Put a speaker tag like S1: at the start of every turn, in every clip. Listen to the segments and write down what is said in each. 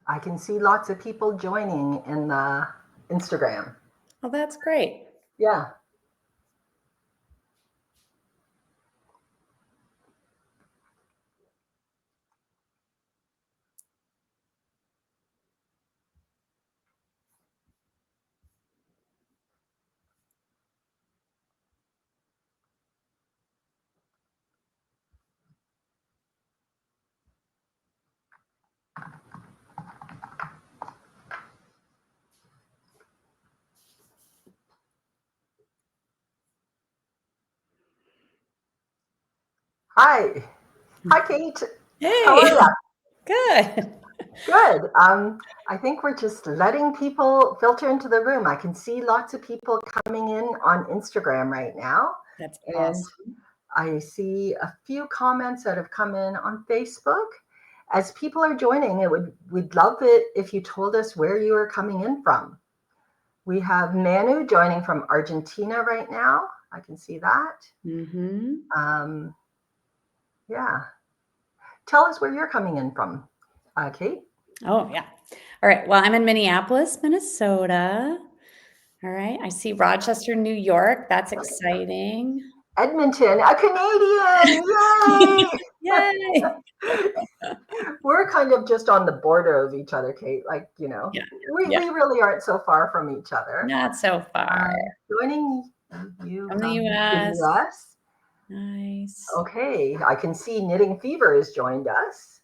S1: I can see lots of people joining in the Instagram.
S2: Oh, that's great.
S1: Yeah. Hi. Hi, Kate.
S2: Hey.
S1: How are you?
S2: Good.
S1: Good. I think we're just letting people filter into the room. I can see lots of people coming in on Instagram right now.
S2: That's
S1: and
S2: awesome.
S1: I see a few comments that have come in on Facebook. As people are joining, we'd love it if you told us where you are coming in from. We have Manu joining from Argentina right now. I can see that.
S2: Mm-hmm.
S1: Yeah. Tell us where you're coming in from, Kate.
S2: Oh, yeah. All right. Well, I'm in Minneapolis, Minnesota. All right. I see Rochester, New York. That's exciting.
S1: Edmonton, a Canadian. Yay!
S2: Yay.
S1: We're kind of just on the border of each other, Kate. Like, we really aren't so far from each other.
S2: Not so far.
S1: Joining you
S2: from the US. Nice.
S1: Okay. I can see Knitting Fever has joined us.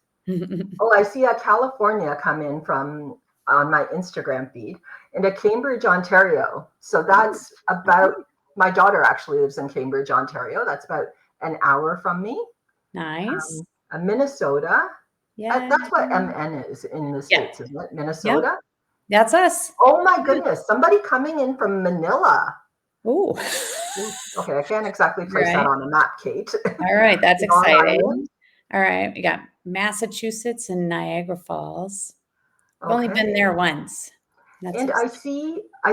S1: Oh, I see a California come in from on my Instagram feed and a Cambridge, Ontario. So that's about, my daughter actually lives in Cambridge, Ontario. That's about an hour from me.
S2: Nice.
S1: Minnesota.
S2: Yeah.
S1: That's what MN is in the States, isn't it? Minnesota?
S2: Yep. That's us.
S1: Oh my goodness. Somebody coming in from Manila.
S2: Oh.
S1: Okay, I can't exactly place that on a map, Kate.
S2: All right, that's exciting. All right, we got Massachusetts and Niagara Falls. I've only been there once.
S1: And I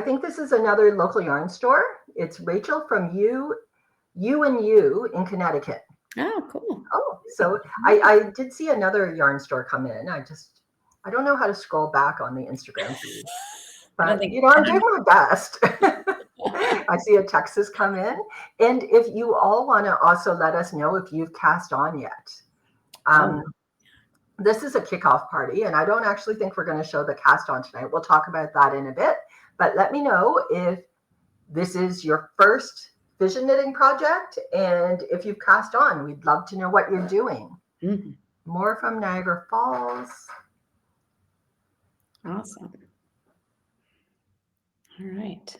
S1: think this is another local yarn store. It's Rachel from You in Connecticut.
S2: Oh, cool.
S1: Oh, so I did see another yarn store come in. I don't know how to scroll back on the Instagram feed, but I'm doing my best. I see a Texas come in. And if you all want to also let us know if you've cast on yet. This is a kickoff party, and I don't actually think we're going to show the cast on tonight. We'll talk about that in a bit. But let me know if this is your first Fission knitting project, and if you've cast on, we'd love to know what you're doing.
S2: Mm-hmm.
S1: More from Niagara Falls.
S2: Awesome. All right.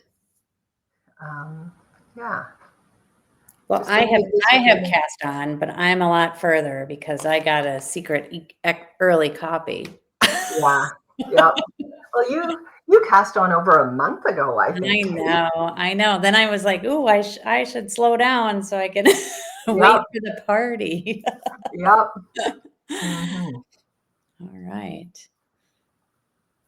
S1: Yeah.
S2: Well, I have cast on, but I'm a lot further because I got a secret early copy.
S1: Yeah. Yep. Well, you cast on over a month ago, I think.
S2: I know. Then I was like, "Ooh, I should slow down so I can wait for the party."
S1: Yep. Mm-hmm.
S2: All right.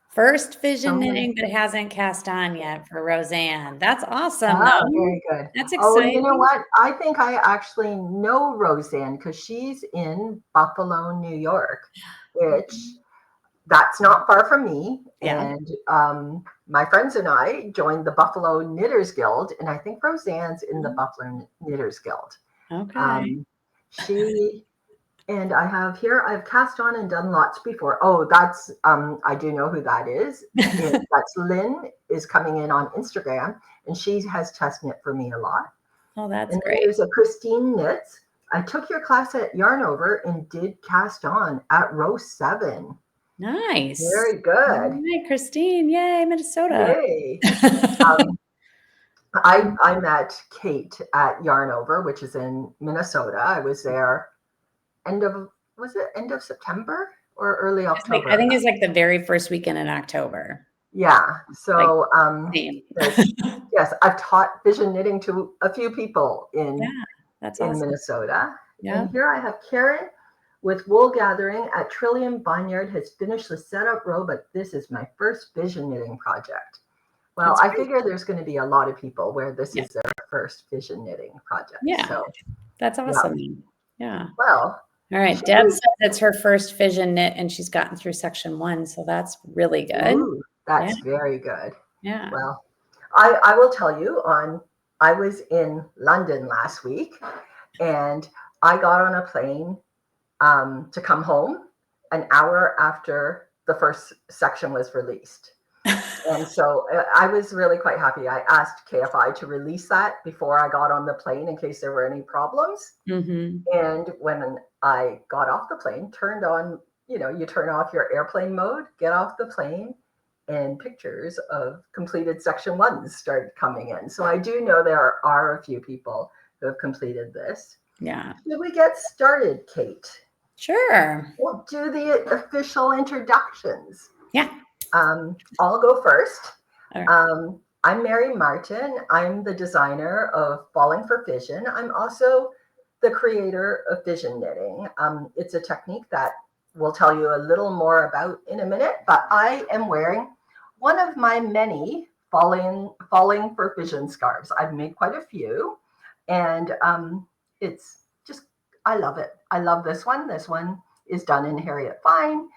S2: First Fission knitting that hasn't cast on yet for Roseanne. That's awesome.
S1: Very good.
S2: That's exciting.
S1: Oh, you know what? I think I actually know Roseanne because she's in Buffalo, New York, which that's not far from me.
S2: Yeah.
S1: And my friends and I joined the Buffalo Knitters Guild, and I think Roseanne's in the Buffalo Knitters Guild.
S2: Okay.
S1: And I've cast on and done lots before. Oh, that's, I do know who that is. That's Lynn is coming in on Instagram, and she has test knit for me a lot.
S2: Oh, that's
S1: and
S2: great.
S1: There's a Christine Knits. I took your class at Yarn Over and did cast on at row 7.
S2: Nice.
S1: Very good.
S2: Hi, Christine. Yay, Minnesota.
S1: Yay. I met Kate at Yarn Over, which is in Minnesota. I was there end of September or early October?
S2: I think it's like the very first weekend in October.
S1: Yeah. So yes, I've taught Fission knitting to a few people in
S2: awesome.
S1: Minnesota. Yeah. And here I have Karen with Wool Gathering at Trillium Vineyard has finished the setup row, but this is my first Fission knitting project. Well, I figure there's going to be a lot of people where this is their first Fission knitting project.
S2: Yeah.
S1: So
S2: that's awesome. Yeah.
S1: Well,
S2: All right.
S1: Should
S2: Deb
S1: we?
S2: says it's her first Fission knit and she's gotten through section 1. So that's really good.
S1: Ooh, that's very good.
S2: Yeah.
S1: Well, I will tell you I was in London last week and I got on a plane to come home an hour after the first section was released. And so I was really quite happy. I asked KFI to release that before I got on the plane in case there were any problems.
S2: Mm-hmm.
S1: And when I got off the plane, turned on, you turn off your airplane mode, get off the plane, and pictures of completed section 1s started coming in. So I do know there are a few people who have completed this.
S2: Yeah.
S1: Should we get started, Kate?
S2: Sure.
S1: We'll do the official introductions.
S2: Yeah.
S1: I'll go first.
S2: All right.
S1: I'm Mary Martin. I'm the designer of Falling for Fission. I'm also the creator of Fission knitting. It's a technique that we'll tell you a little more about in a minute, but I am wearing one of my many Falling for Fission scarves. I've made quite a few, and it's just, I love it. I love this one. This one is done in Harriet Fine.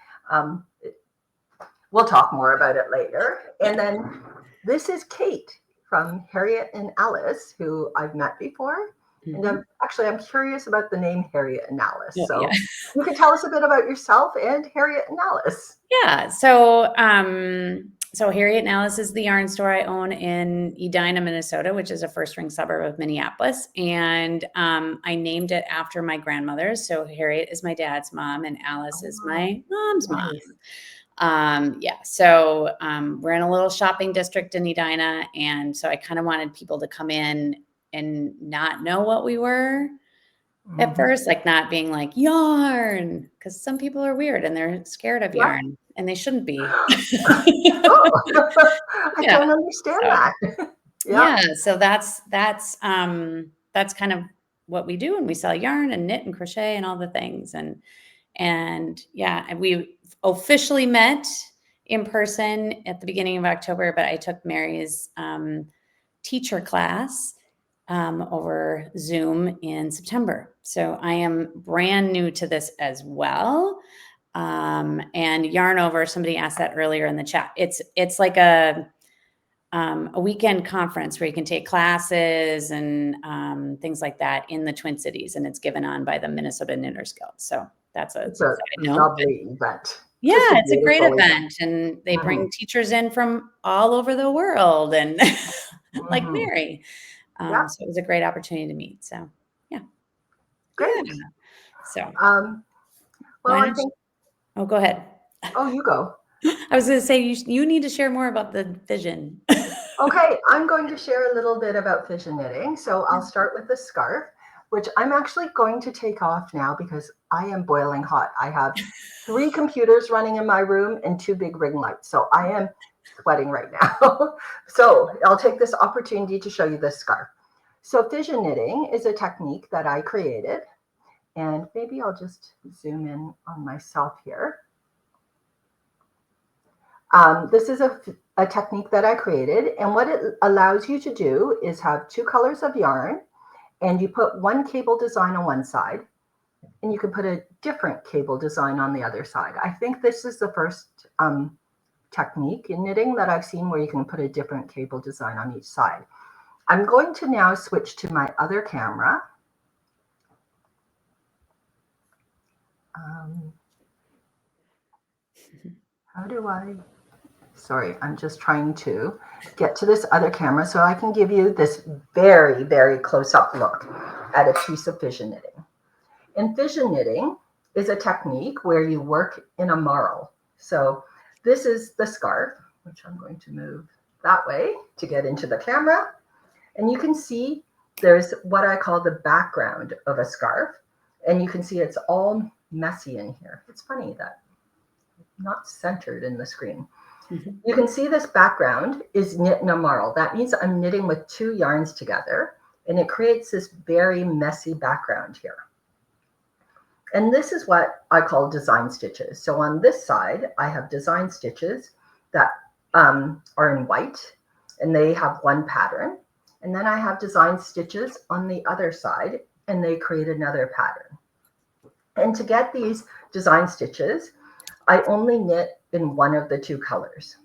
S1: We'll talk more about it later. And then this is Kate from Harriet and Alice, who I've met before. Mm-hmm. And I'm curious about the name Harriet and Alice. So you can tell us a bit about yourself and Harriet and Alice.
S2: Yeah. So Harriet and Alice is the yarn store I own in Edina, Minnesota, which is a first-ring suburb of Minneapolis. And I named it after my grandmothers. So Harriet is my dad's mom and Alice is my mom's mom. So we're in a little shopping district in Edina. And so I kind of wanted people to come in and not know what we were at first, like not being like yarn, because some people are weird and they're scared of yarn and they shouldn't be.
S1: I don't understand that.
S2: So that's kind of what we do. And we sell yarn and knit and crochet and all the things. And we officially met in person at the beginning of October, but I took Mary's teacher class over Zoom in September. So I am brand new to this as well. And Yarn Over, somebody asked that earlier in the chat. It's like a weekend conference where you can take classes and things like that in the Twin Cities, and it's given on by the Minnesota Knitters Guild. So it's a
S1: lovely event.
S2: Yeah, it's a great event, and they bring teachers in from all over the world, and like Mary. So it was a great opportunity to meet. So
S1: great.
S2: Yeah. So
S1: I think.
S2: Oh, go ahead.
S1: Oh, you go.
S2: I was going to say you need to share more about the Fission.
S1: Okay, I'm going to share a little bit about Fission knitting. So I'll start with the scarf, which I'm actually going to take off now because I am boiling hot. I have 3 computers running in my room and 2 big ring lights. So I am sweating right now. So I'll take this opportunity to show you this scarf. So Fission knitting is a technique that I created. And maybe I'll just zoom in on myself here. This is a technique that I created, and what it allows you to do is have 2 colors of yarn, and you put one cable design on one side, and you can put a different cable design on the other side. I think this is the first technique in knitting that I've seen where you can put a different cable design on each side. I'm going to now switch to my other camera. How do I? Sorry, I'm just trying to get to this other camera so I can give you this very, very close-up look at a piece of Fission knitting. And Fission knitting is a technique where you work in a marl. So this is the scarf, which I'm going to move that way to get into the camera. And you can see there's what I call the background of a scarf. And you can see it's all messy in here. It's funny that it's not centered in the screen. You can see this background is knit in a marl. That means I'm knitting with 2 yarns together, and it creates this very messy background here. And this is what I call design stitches. So on this side, I have design stitches that are in white, and they have one pattern. And then I have design stitches on the other side, and they create another pattern. And to get these design stitches, I only knit in one of the two colors.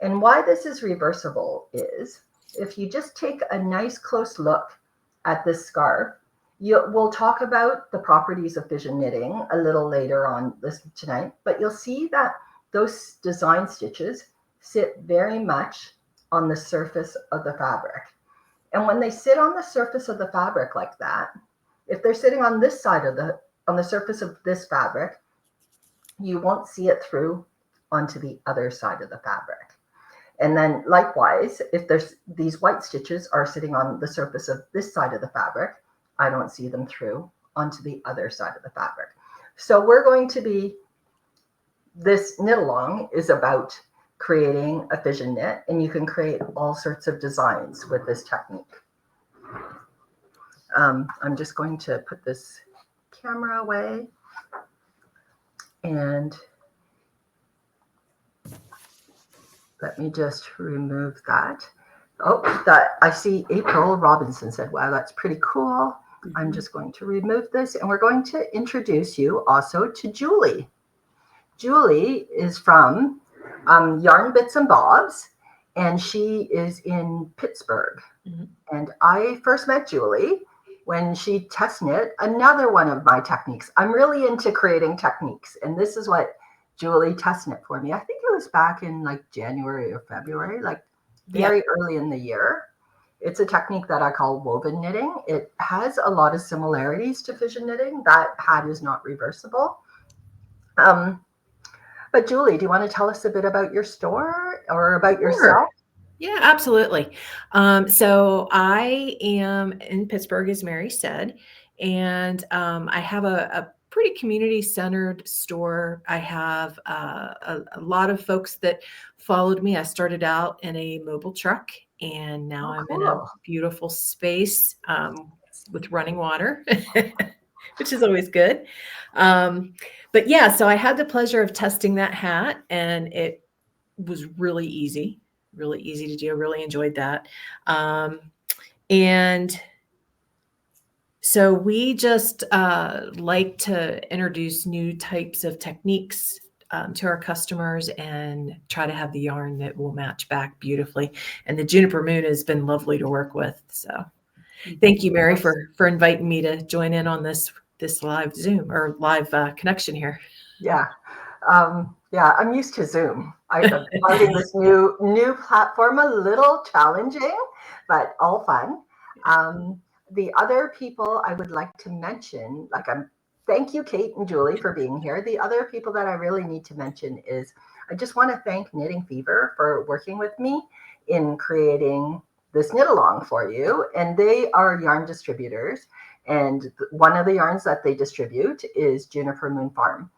S1: And why this is reversible is if you just take a nice close look at this scarf, we'll talk about the properties of fission knitting a little later on tonight, but you'll see that those design stitches sit very much on the surface of the fabric. And when they sit on the surface of the fabric like that, if they're sitting on this side of on the surface of this fabric, you won't see it through onto the other side of the fabric. And then likewise, if there's these white stitches are sitting on the surface of this side of the fabric, I don't see them through onto the other side of the fabric. So we're going to be, this knit along is about creating a fission knit, and you can create all sorts of designs with this technique. I'm just going to put this camera away and let me just remove that. Oh, that I see April Robinson said, wow, that's pretty cool. I'm just going to remove this, and we're going to introduce you also to Julie. Julie is from Yarn Bits and Bobs, and she is in Pittsburgh. And I first met Julie when she test knit another one of my techniques. I'm really into creating techniques, and this is what Julie test knit for me. I think it was back in like January or February, like very early in the year. It's a technique that I call woven knitting. It has a lot of similarities to fission knitting. That hat is not reversible. But Julie, do you want to tell us a bit about your store or about yourself?
S3: Yeah, absolutely. So I am in Pittsburgh, as Mary said, and I have a pretty community-centered store. I have a lot of folks that followed me. I started out in a mobile truck, and now I'm in a beautiful space with running water, which is always good. But yeah, so I had the pleasure of testing that hat, and it was really easy to do. I really enjoyed that. And so we just like to introduce new types of techniques to our customers and try to have the yarn that will match back beautifully. And the Juniper Moon has been lovely to work with. So thank you, Mary, for inviting me to join in on this live Zoom or live connection here.
S1: Yeah. Yeah, I'm used to Zoom. I'm finding this new platform a little challenging, but all fun. The other people I would like to mention, thank you, Kate and Julie, for being here. The other people that I really need to mention is I just want to thank Knitting Fever for working with me in creating this knit along for you. And they are yarn distributors. And one of the yarns that they distribute is Juniper Moon Farm.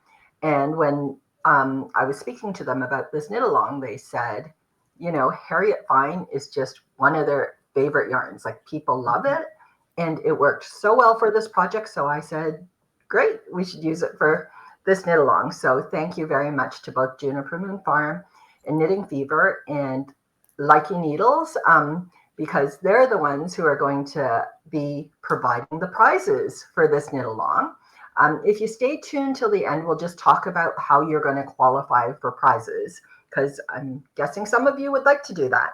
S1: And when I was speaking to them about this knit along, they said, you know, Harriet Fine is just one of their favorite yarns. Like, people love it, and it worked so well for this project. So I said, great, we should use it for this knit along. So thank you very much to both Juniper Moon Farm and Knitting Fever and Likey Needles, because they're the ones who are going to be providing the prizes for this knit along. If you stay tuned till the end, we'll just talk about how you're going to qualify for prizes, because I'm guessing some of you would like to do that.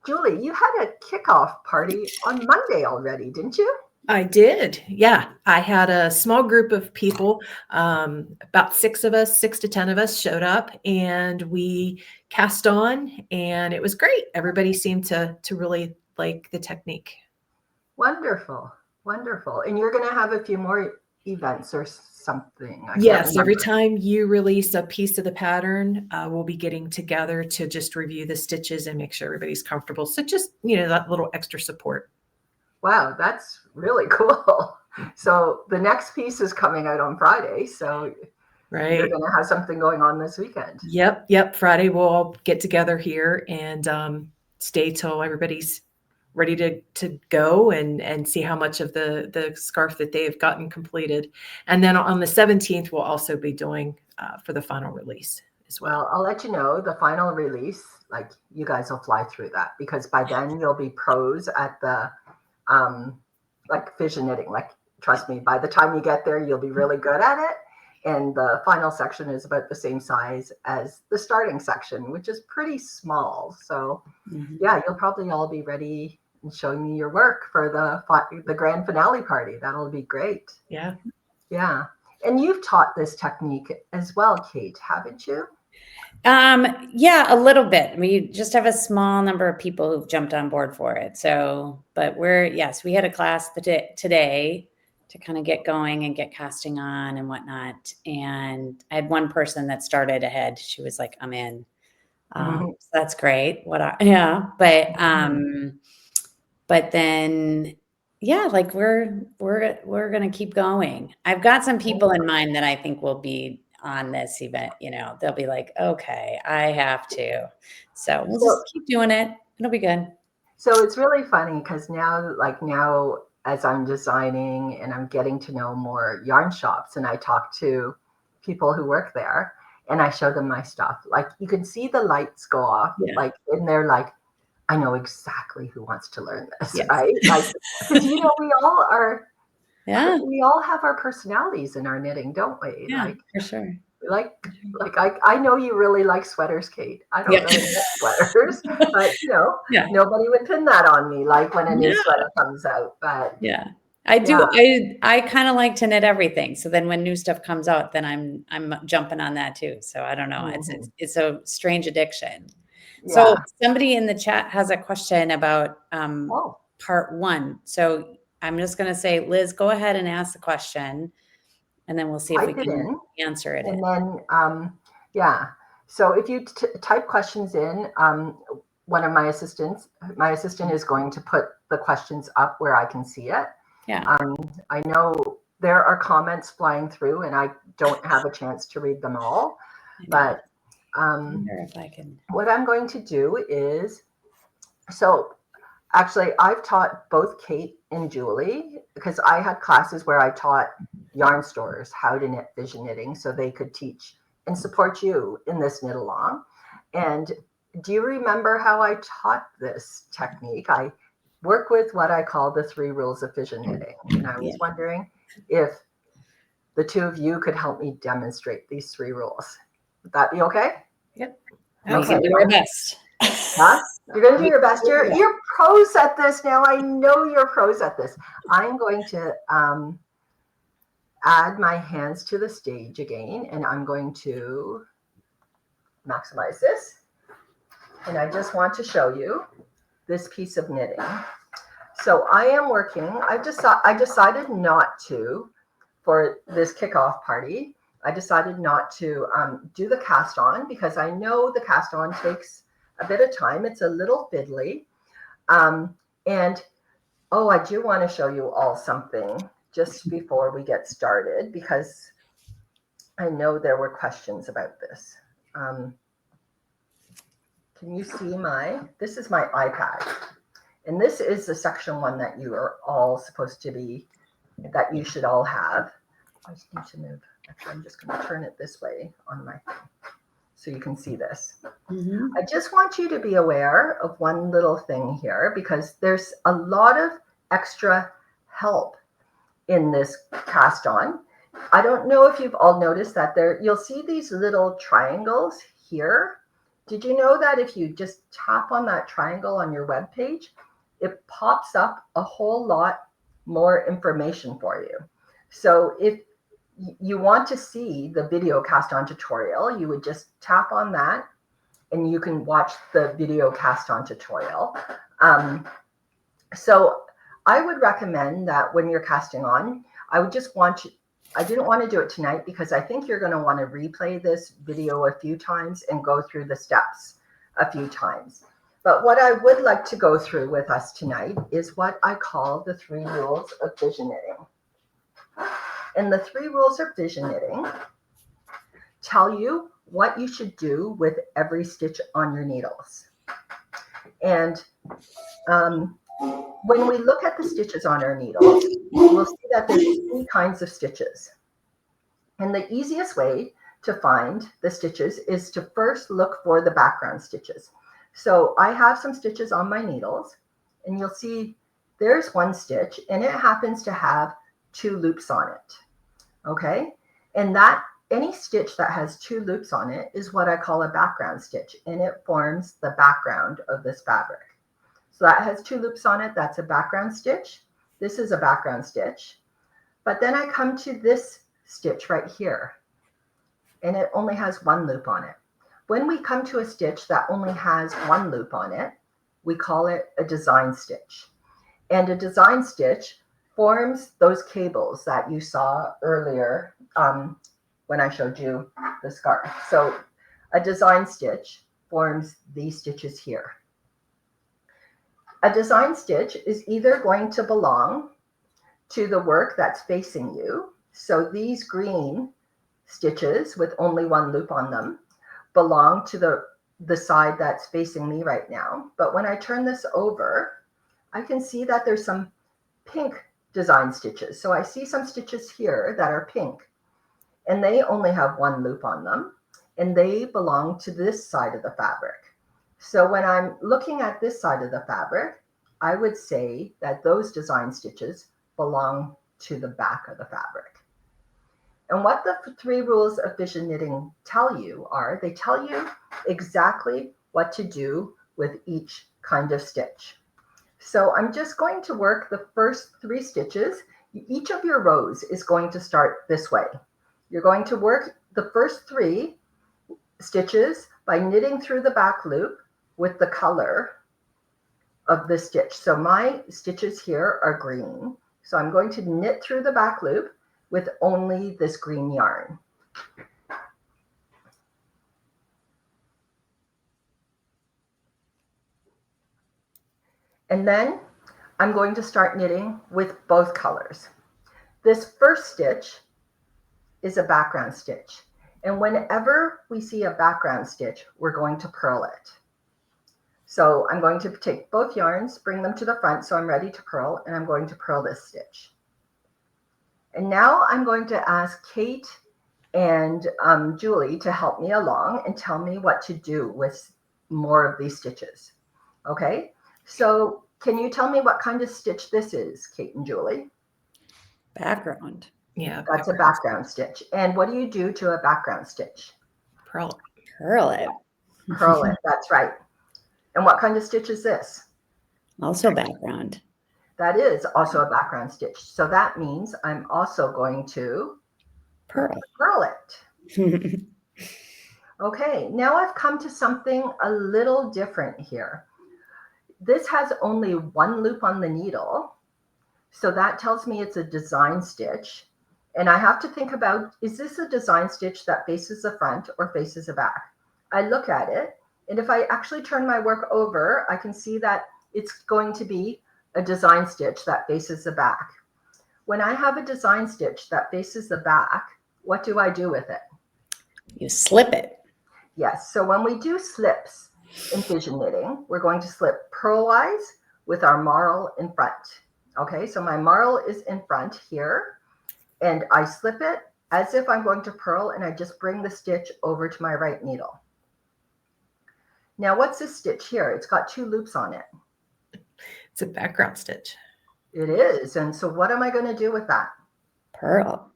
S1: Julie, you had a kickoff party on Monday already, didn't you?
S3: I did. Yeah. I had a small group of people, about 6 to 10 of us showed up, and we cast on, and it was great. Everybody seemed to really like the technique.
S1: Wonderful. Wonderful. And you're going to have a few more events or something.
S3: Yes. Every time you release a piece of the pattern, we'll be getting together to just review the stitches and make sure everybody's comfortable. So just, you know, that little extra support.
S1: Wow, that's really cool. So the next piece is coming out on Friday. So
S3: right,
S1: you're going to have something going on this weekend.
S3: Yep. Friday we'll all get together here and stay till everybody's ready to go and see how much of the scarf that they have gotten completed. And then on the 17th, we'll also be doing for the final release as well.
S1: Well, I'll let you know the final release, like, you guys will fly through that, because by then you'll be pros at the like fission knitting. Like, trust me, by the time you get there, you'll be really good at it. And the final section is about the same size as the starting section, which is pretty small. So yeah, you'll probably all be ready and showing me your work for the grand finale party. That'll be great.
S3: Yeah.
S1: Yeah. And you've taught this technique as well, Kate, haven't you?
S2: Yeah, a little bit. We just have a small number of people who've jumped on board for it. So, but we had a class today to kind of get going and get casting on and whatnot. And I had one person that started ahead. She was like, I'm in. So that's great. But then, yeah, like we're going to keep going. I've got some people in mind that I think will be on this event. They'll be like, okay, I have to. So we'll just keep doing it. It'll be good.
S1: So it's really funny because now as I'm designing and I'm getting to know more yarn shops, and I talk to people who work there and I show them my stuff, like you can see the lights go off, like, and they're like, I know exactly who wants to learn this, right? Like, because we all are, we all have our personalities in our knitting, don't we?
S2: Yeah,
S1: like,
S2: for sure.
S1: Like I know you really like sweaters, Kate. I don't really like sweaters, but nobody would pin that on me like when a new sweater comes out. But
S2: I do. I kind of like to knit everything. So then when new stuff comes out, then I'm jumping on that too. So I don't know. It's a strange addiction. Yeah. So somebody in the chat has a question about part 1. So I'm just going to say, Liz, go ahead and ask the question. And then we'll see if we can answer it.
S1: And then, so if you type questions in, one of my assistant is going to put the questions up where I can see it.
S2: Yeah.
S1: I know there are comments flying through and I don't have a chance to read them all, but
S2: if I can.
S1: What I'm going to do is, actually, I've taught both Kate and Julie because I had classes where I taught yarn stores how to knit Fission knitting so they could teach and support you in this knit along. And do you remember how I taught this technique? I work with what I call the 3 rules of Fission knitting. And I was wondering if the two of you could help me demonstrate these 3 rules. Would that be okay?
S2: Yep. Okay. Do our best.
S1: Huh? You're going to do your best. You're pros at this now. I know you're pros at this. I'm going to add my hands to the stage again, and I'm going to maximize this. And I just want to show you this piece of knitting. So I am working. I decided not to, for this kickoff party, I decided not to do the cast on because I know the cast on takes a bit of time. It's a little fiddly. And I do want to show you all something just before we get started because I know there were questions about this. Can you see this is my iPad. And this is the section 1 that you are all supposed to be, that you should all have. I just need to move. Actually, I'm just going to turn it this way on my thing so you can see this. I just want you to be aware of one little thing here because there's a lot of extra help in this cast on. I don't know if you've all noticed that you'll see these little triangles here. Did you know that if you just tap on that triangle on your web page, it pops up a whole lot more information for you? So if you want to see the video cast on tutorial, you would just tap on that and you can watch the video cast on tutorial. So I would recommend that when you're casting on, I didn't want to do it tonight because I think you're going to want to replay this video a few times and go through the steps a few times. But what I would like to go through with us tonight is what I call the 3 rules of Fission knitting. And the 3 rules of Fission knitting tell you what you should do with every stitch on your needles. And when we look at the stitches on our needles, we'll see that there's 3 kinds of stitches. And the easiest way to find the stitches is to first look for the background stitches. So I have some stitches on my needles, and you'll see there's one stitch, and it happens to have 2 loops on it. Okay, and that any stitch that has 2 loops on it is what I call a background stitch, and it forms the background of this fabric. So that has 2 loops on it. That's a background stitch. This is a background stitch. But then I come to this stitch right here, and it only has 1 loop on it. When we come to a stitch that only has 1 loop on it, we call it a design stitch. And a design stitch forms those cables that you saw earlier when I showed you the scarf. So a design stitch forms these stitches here. A design stitch is either going to belong to the work that's facing you. So these green stitches with only 1 loop on them belong to the side that's facing me right now. But when I turn this over, I can see that there's some pink design stitches. So I see some stitches here that are pink, and they only have 1 loop on them, and they belong to this side of the fabric. So when I'm looking at this side of the fabric, I would say that those design stitches belong to the back of the fabric. And what the 3 rules of fission knitting tell you are, they tell you exactly what to do with each kind of stitch. So I'm just going to work the first 3 stitches. Each of your rows is going to start this way. You're going to work the first 3 stitches by knitting through the back loop with the color of the stitch. So my stitches here are green. So I'm going to knit through the back loop with only this green yarn. And then I'm going to start knitting with both colors. This first stitch is a background stitch. And whenever we see a background stitch, we're going to purl it. So I'm going to take both yarns, bring them to the front so I'm ready to purl, and I'm going to purl this stitch. And now I'm going to ask Kate and Julie to help me along and tell me what to do with more of these stitches. Okay, so can you tell me what kind of stitch this is, Kate and Julie?
S2: Background.
S3: Yeah.
S1: That's a background stitch. And what do you do to a background stitch?
S3: Purl.
S2: Purl it.
S1: Purl it, that's right. And what kind of stitch is this?
S2: Also background.
S1: That is also a background stitch. So that means I'm also going to
S2: Purl.
S1: it. Okay, now I've come to something a little different here. This has only 1 loop on the needle. So that tells me it's a design stitch. And I have to think about, is this a design stitch that faces the front or faces the back? I look at it, and if I actually turn my work over, I can see that it's going to be a design stitch that faces the back. When I have a design stitch that faces the back, what do I do with it?
S2: You slip it.
S1: Yes, so when we do slips in fission knitting, we're going to slip purlwise with our marl in front. Okay, so my marl is in front here, and I slip it as if I'm going to purl, and I just bring the stitch over to my right needle. Now, what's this stitch here? It's got 2 loops on it.
S3: It's a background stitch.
S1: It is. And so what am I going to do with that?
S2: Purl.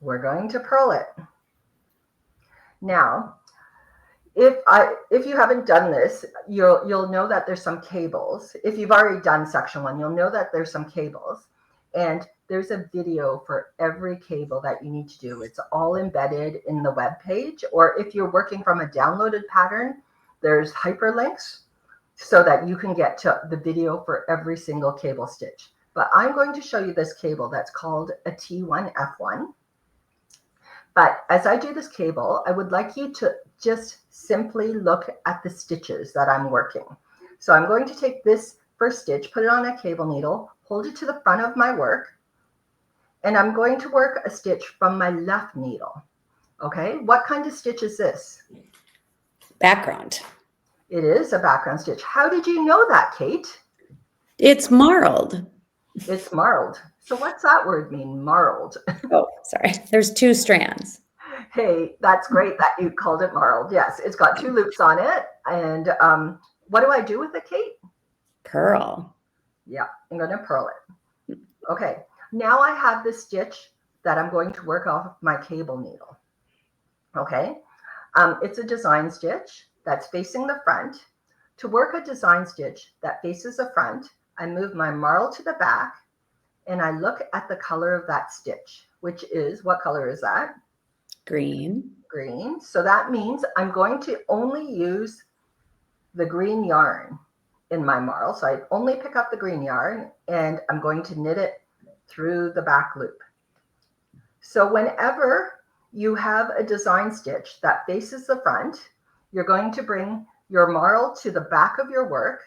S1: We're going to purl it. Now, if you haven't done this, you'll know that there's some cables. If you've already done section 1, you'll know that there's some cables. And there's a video for every cable that you need to do. It's all embedded in the web page. Or if you're working from a downloaded pattern, there's hyperlinks so that you can get to the video for every single cable stitch. But I'm going to show you this cable that's called a T1F1. But as I do this cable, I would like you to just simply look at the stitches that I'm working. So I'm going to take this first stitch, put it on a cable needle, hold it to the front of my work, and I'm going to work a stitch from my left needle. Okay, what kind of stitch is this?
S2: Background.
S1: It is a background stitch. How did you know that, Kate?
S2: It's marled.
S1: It's marled. So what's that word mean, marled?
S2: Oh, sorry. There's 2 strands.
S1: Hey, that's great that you called it marled. Yes, it's got 2 loops on it. And what do I do with it, Kate?
S2: Purl.
S1: Yeah, I'm going to purl it. Okay, Now I have this stitch that I'm going to work off my cable needle. Okay. It's a design stitch that's facing the front. To work a design stitch that faces the front, I move my marl to the back and I look at the color of that stitch, which is, what color is that?
S2: Green.
S1: Green. So that means I'm going to only use the green yarn in my marl. So I only pick up the green yarn and I'm going to knit it through the back loop. So whenever you have a design stitch that faces the front, you're going to bring your marl to the back of your work,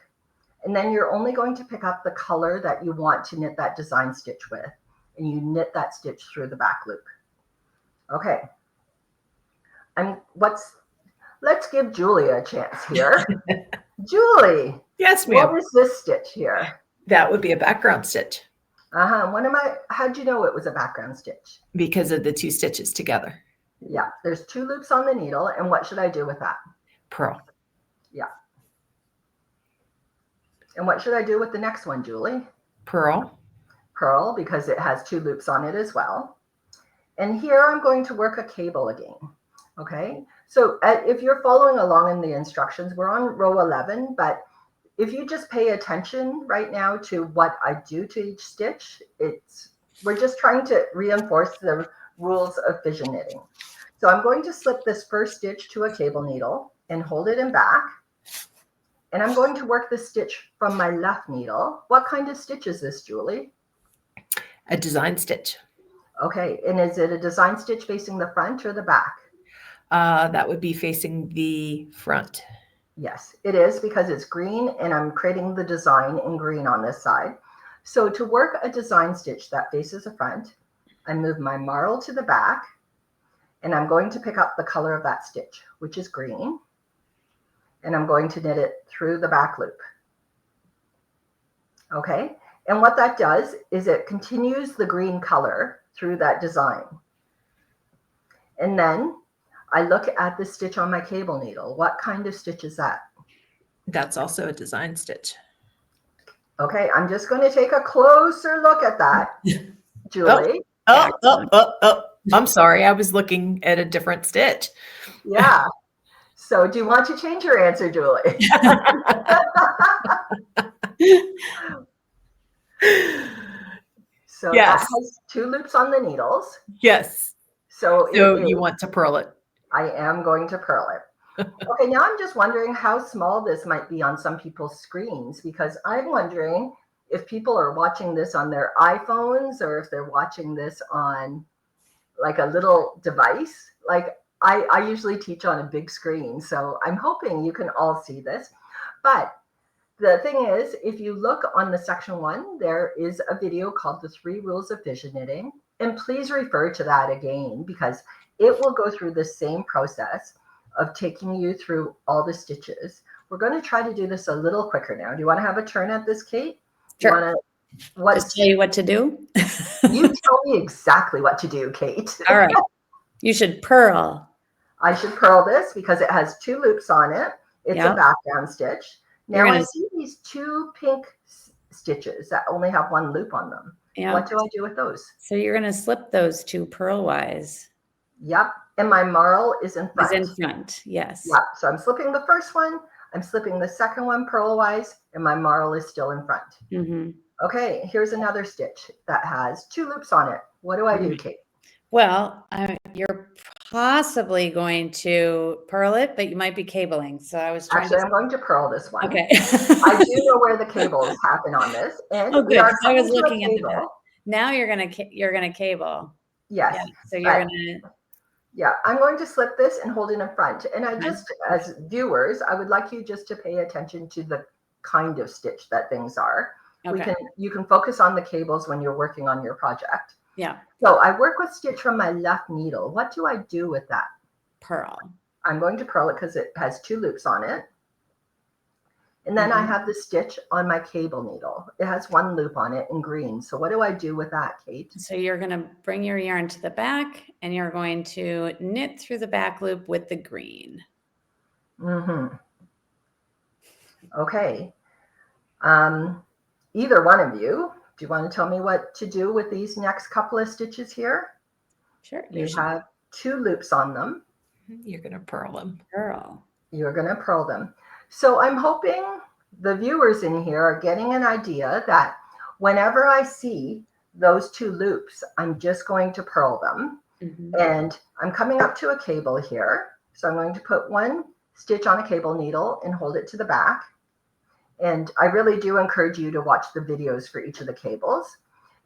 S1: and then you're only going to pick up the color that you want to knit that design stitch with, and you knit that stitch through the back loop. Okay. Let's give Julie a chance here. Julie.
S3: Yes, ma'am.
S1: What is this stitch here?
S3: That would be a background stitch.
S1: How'd you know it was a background stitch?
S3: Because of the two stitches together.
S1: Yeah, there's 2 loops on the needle, and what should I do with that?
S3: Purl.
S1: Yeah. And what should I do with the next one, Julie?
S3: Purl.
S1: Purl, because it has 2 loops on it as well. And here I'm going to work a cable again. Okay, so if you're following along in the instructions, we're on row 11, but if you just pay attention right now to what I do to each stitch, we're just trying to reinforce the rules of fission knitting. So I'm going to slip this first stitch to a cable needle and hold it in back. And I'm going to work the stitch from my left needle. What kind of stitch is this, Julie?
S3: A design stitch.
S1: Okay, and is it a design stitch facing the front or the back?
S3: That would be facing the front.
S1: Yes, it is, because it's green and I'm creating the design in green on this side. So to work a design stitch that faces the front, I move my marl to the back and I'm going to pick up the color of that stitch, which is green, and I'm going to knit it through the back loop. Okay, and what that does is it continues the green color through that design. And then I look at the stitch on my cable needle. What kind of stitch is that?
S3: That's also a design stitch.
S1: Okay, I'm just going to take a closer look at that, Julie.
S3: Oh, I'm sorry. I was looking at a different stitch.
S1: Yeah. So do you want to change your answer, Julie? So
S3: yes.
S1: That has 2 loops on the needles.
S3: Yes.
S1: So
S3: you want to purl it.
S1: I am going to purl it. Okay, now I'm just wondering how small this might be on some people's screens, because I'm wondering if people are watching this on their iPhones or if they're watching this on like a little device. Like I usually teach on a big screen, so I'm hoping you can all see this. But the thing is, if you look on the section 1, there is a video called The 3 Rules of Fission Knitting. And please refer to that again, because it will go through the same process of taking you through all the stitches. We're going to try to do this a little quicker now. Do you want to have a turn at this, Kate?
S2: Sure. Just tell you what to do?
S1: You tell me exactly what to do, Kate.
S2: All right. You should purl.
S1: I should purl this because it has 2 loops on it. It's a background stitch. Now I see these 2 pink stitches that only have 1 loop on them. Yeah. What do I do with those?
S2: So you're going to slip those 2 purlwise.
S1: Yep. And my marl is in front.
S2: Is in front, yes.
S1: Yep. So I'm slipping the first one. I'm slipping the second one purlwise, and my marl is still in front.
S2: Mm-hmm.
S1: Okay. Here's another stitch that has 2 loops on it. What do I do, Kate?
S2: Well, you're possibly going to purl it, but you might be cabling. So I was trying
S1: I'm going to purl this one.
S2: Okay.
S1: I do know where the cables happen on this. And
S2: good. I was looking at the now you're gonna cable.
S1: Yes.
S2: Yeah, so you're gonna.
S1: Yeah, I'm going to slip this and hold it in front. And I just, as viewers, I would like you just to pay attention to the kind of stitch that things are. Okay. You can focus on the cables when you're working on your project.
S2: Yeah.
S1: So I work with stitch from my left needle. What do I do with that?
S2: Purl.
S1: I'm going to purl it because it has 2 loops on it. And then I have the stitch on my cable needle. It has 1 loop on it in green. So what do I do with that, Kate?
S2: So you're going to bring your yarn to the back and you're going to knit through the back loop with the green.
S1: Mm-hmm. Okay. Either one of you Do you want to tell me what to do with these next couple of stitches here?
S2: Sure.
S1: You have 2 loops on them.
S3: You're going to purl them.
S2: Purl.
S1: You're going to purl them. So I'm hoping the viewers in here are getting an idea that whenever I see those 2 loops, I'm just going to purl them. And I'm coming up to a cable here. So I'm going to put 1 stitch on a cable needle and hold it to the back. And I really do encourage you to watch the videos for each of the cables.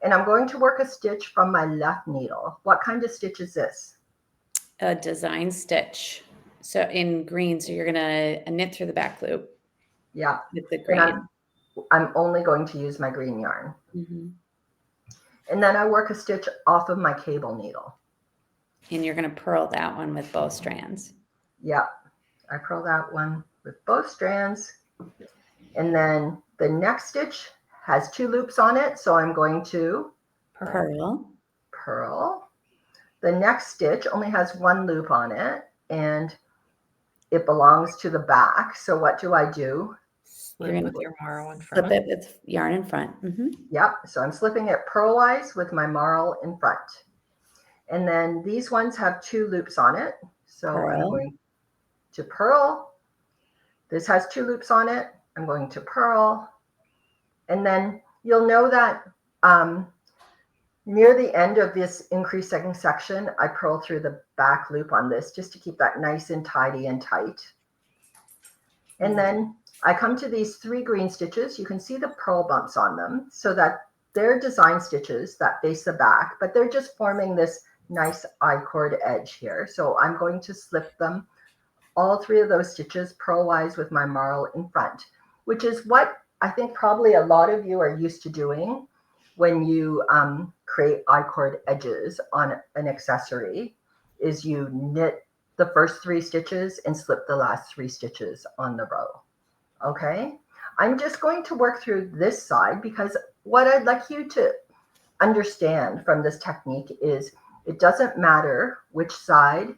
S1: And I'm going to work a stitch from my left needle. What kind of stitch is this?
S2: A design stitch. So in green, so you're gonna knit through the back loop.
S1: Yeah.
S2: With the green.
S1: And I'm only going to use my green yarn. And then I work a stitch off of my cable needle.
S2: And you're gonna purl that one with both strands.
S1: Yeah. I purl that one with both strands. And then the next stitch has 2 loops on it. So I'm going to
S2: Purl.
S1: The next stitch only has 1 loop on it and it belongs to the back. So what do I do?
S3: Slip with your marl in front.
S2: Slip it with yarn in front.
S1: Yep. So I'm slipping it purlwise with my marl in front. And then these ones have 2 loops on it. So I'm going to purl. This has 2 loops on it. I'm going to purl. And then you'll know that near the end of this increasing section, I purl through the back loop on this just to keep that nice and tidy and tight. And then I come to these 3 green stitches. You can see the purl bumps on them so that they're design stitches that face the back, but they're just forming this nice I-cord edge here. So I'm going to slip them, all 3 of those stitches, purlwise with my marl in front, which is what I think probably a lot of you are used to doing when you create I-cord edges on an accessory, is you knit the first 3 stitches and slip the last 3 stitches on the row. Okay, I'm just going to work through this side because what I'd like you to understand from this technique is it doesn't matter which side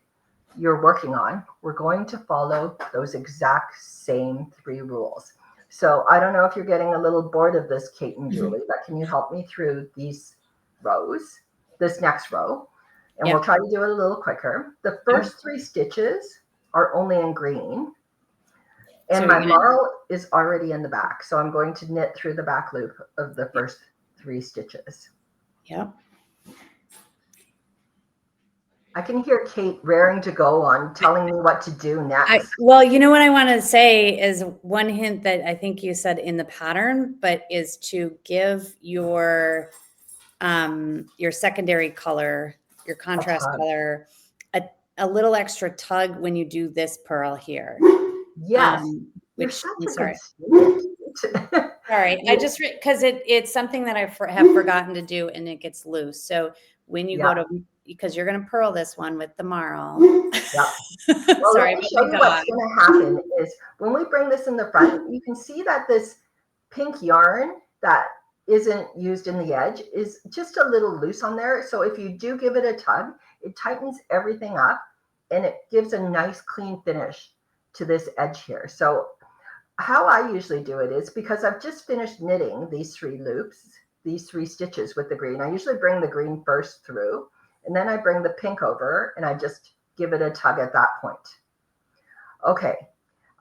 S1: you're working on. We're going to follow those exact same 3 rules. So I don't know if you're getting a little bored of this, Kate and Julie, but can you help me through these rows, this next row? And we'll try to do it a little quicker. The first 3 stitches are only in green. And my marl is already in the back. So I'm going to knit through the back loop of the first 3 stitches.
S2: Yep.
S1: I can hear Kate raring to go on telling me what to do next.
S2: Well, you know what I want to say is one hint that I think you said in the pattern, but is to give your secondary color, your contrast color, a little extra tug when you do this purl here.
S1: Yes.
S2: Which
S1: I'm
S2: sorry.
S1: Sorry.
S2: I just because it's something that I have forgotten to do and it gets loose. So when you go to, because you're going to purl this one with the marl.
S1: Yep. Well,
S2: Sorry,
S1: let me show you what's going to happen is when we bring this in the front, you can see that this pink yarn that isn't used in the edge is just a little loose on there. So if you do give it a tug, it tightens everything up and it gives a nice clean finish to this edge here. So how I usually do it is because I've just finished knitting these 3 loops, these 3 stitches with the green. I usually bring the green first through and then I bring the pink over and I just give it a tug at that point. Okay,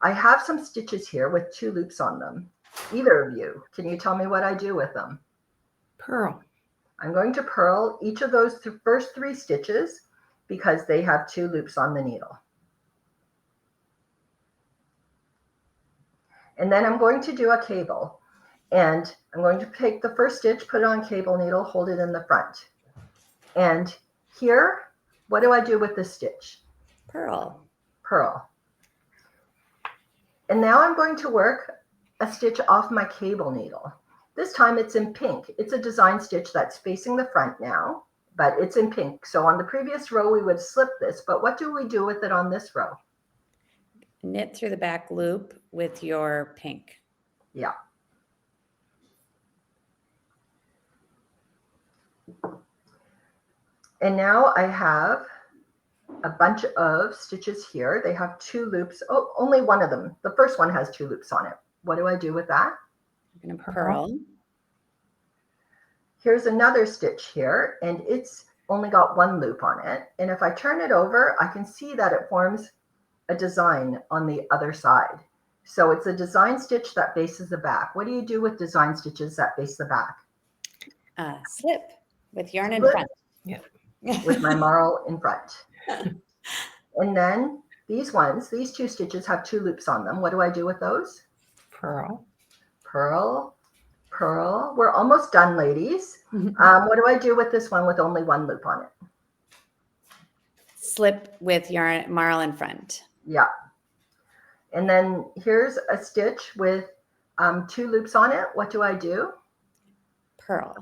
S1: I have some stitches here with 2 loops on them. Either of you, can you tell me what I do with them?
S3: Purl.
S1: I'm going to purl each of those first 3 stitches because they have 2 loops on the needle. And then I'm going to do a cable. And I'm going to take the first stitch, put it on cable needle, hold it in the front. And here, what do I do with this stitch?
S2: Purl.
S1: Purl. And now I'm going to work a stitch off my cable needle. This time it's in pink. It's a design stitch that's facing the front now, but it's in pink. So on the previous row, we would slip this, but what do we do with it on this row?
S2: Knit through the back loop with your pink.
S1: Yeah. And now I have a bunch of stitches here. They have 2 loops. Oh, only one of them. The first one has 2 loops on it. What do I do with that?
S2: I'm going to purl.
S1: here's another stitch here, and it's only got one loop on it. And if I turn it over, I can see that it forms a design on the other side. So it's a design stitch that faces the back. What do you do with design stitches that face the back?
S2: Slip with yarn in
S1: Slip.
S2: front.
S3: Yeah.
S1: With my marl in front. And then these ones, these two stitches have two loops on them. What do I do with those?
S3: Purl.
S1: Purl, purl. We're almost done, ladies. What do I do with this one with only one loop on it?
S2: Slip with yarn marl in front.
S1: Yeah. And then here's a stitch with two loops on it. What do I do?
S2: Purl.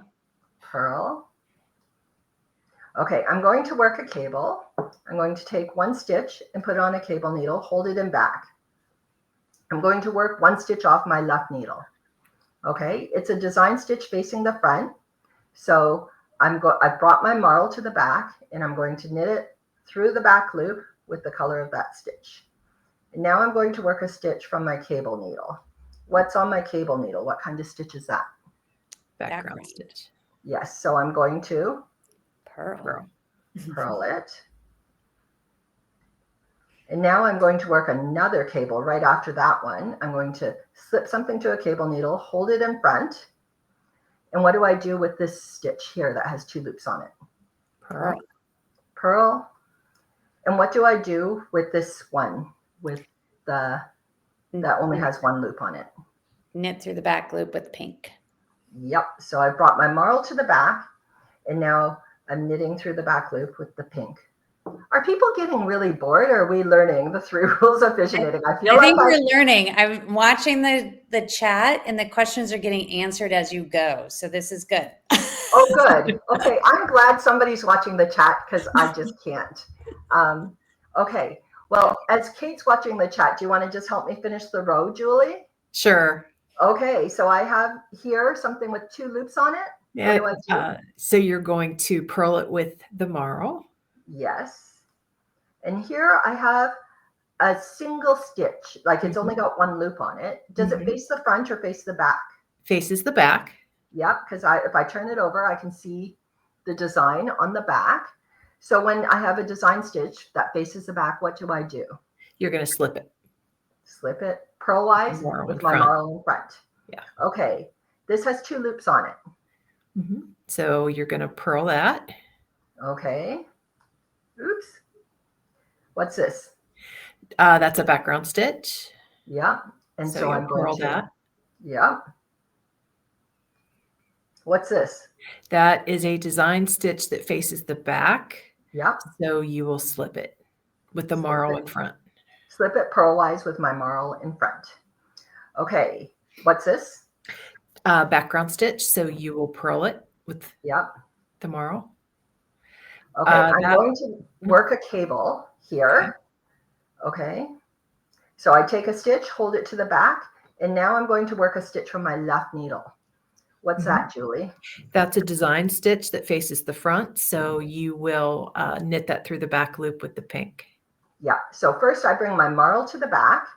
S1: Purl. Okay, I'm going to work a cable. I'm going to take one stitch and put it on a cable needle, hold it in back. I'm going to work one stitch off my left needle. Okay, it's a design stitch facing the front. So I've brought my marl to the back, and I'm going to knit it through the back loop with the color of that stitch. And now I'm going to work a stitch from my cable needle. What's on my cable needle? What kind of stitch is that?
S3: Background stitch.
S1: Yes, so I'm going to
S2: Purl.
S1: purl it. And now I'm going to work another cable right after that one. I'm going to slip something to a cable needle, hold it in front. And what do I do with this stitch here that has two loops on it?
S2: Purl.
S1: Purl. And what do I do with this one with that only has one loop on it?
S2: Knit through the back loop with pink.
S1: Yep. So I brought my marl to the back, and now I'm knitting through the back loop with the pink. Are people getting really bored, or are we learning the 3 rules of fission knitting? I
S2: think we're learning. I'm watching the chat, and the questions are getting answered as you go. So this is good.
S1: Oh, good. Okay. I'm glad somebody's watching the chat because I just can't. Okay. Well, as Kate's watching the chat, do you want to just help me finish the row, Julie?
S3: Sure.
S1: Okay. So I have here something with 2 loops on it.
S3: Yeah. So you're going to purl it with the marl.
S1: Yes. And here I have a single stitch, like it's only got one loop on it. Does it face the front or face the back?
S3: Faces the back.
S1: Yep, because if I turn it over, I can see the design on the back. So when I have a design stitch that faces the back, what do I do?
S3: You're going to slip it.
S1: Slip it purlwise with my marl in front.
S3: Yeah.
S1: Okay. This has 2 loops on it.
S3: So you're going to purl that.
S1: Okay. Oops. What's this?
S3: That's a background stitch.
S1: Yeah. And so I'm going
S3: purl
S1: to
S3: that.
S1: Yeah. What's this?
S3: That is a design stitch that faces the back.
S1: Yeah.
S3: So you will slip it with the marl in front.
S1: Slip it purlwise with my marl in front. Okay. What's this?
S3: Background stitch. So you will purl it with the marl.
S1: Okay. I'm going to work a cable here. Okay. So I take a stitch, hold it to the back, and now I'm going to work a stitch from my left needle. What's that, Julie?
S3: That's a design stitch that faces the front. So you will knit that through the back loop with the pink.
S1: Yeah. So first I bring my marl to the back,